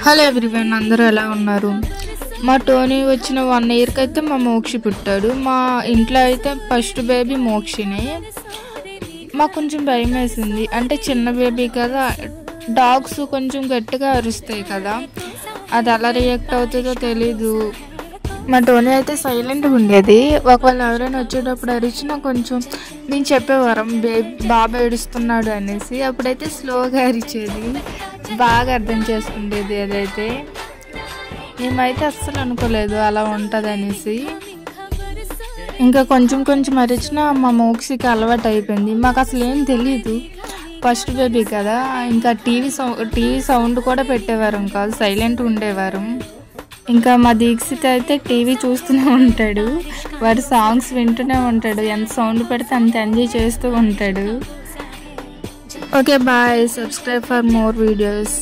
Hello everyone, అందరూ ఎలా ఉన్నారు? మా టోనీ వచ్చిన 1 ఇయర్కి అయితే మా మోక్షి పుట్టాడు. మా ఇంట్లో అయితే ఫస్ట్ బేబీ మోక్షినే. మాకు కొంచెం భయం వేసింది, అంటే చిన్న బేబీ కదా, డాగ్స్ కొంచెం గట్టిగా అరుస్తాయి కదా, అది ఎలా రియాక్ట్ అవుతుందో తెలీదు. మా టోనీ అయితే సైలెంట్గా ఉండేది. ఒకవేళ ఎవరైనా వచ్చేటప్పుడు అరిచినా కొంచెం నేను చెప్పేవారం బాబా ఏడుస్తున్నాడు అనేసి. అప్పుడైతే స్లోగా అరిచేది, బాగా అర్థం చేసుకుండేది. అదైతే మేమైతే అస్సలు అనుకోలేదు అలా ఉంటుంది అనేసి. ఇంకా కొంచెం కొంచెం అరిచినా మా మోక్షికి అలవాటు అయిపోయింది. మాకు అసలు ఏం తెలీదు, ఫస్ట్ బేబీ కదా. ఇంకా టీవీ సౌండ్ కూడా పెట్టేవారం కాదు, సైలెంట్ ఉండేవారం. ఇంకా మా దీక్షిత్ అయితే టీవీ చూస్తూనే ఉంటాడు, వాడు సాంగ్స్ వింటూనే ఉంటాడు, ఎంత సౌండ్ పెడితే అంత ఎంజాయ్ చేస్తూ ఉంటాడు. Okay, bye. Subscribe for more videos.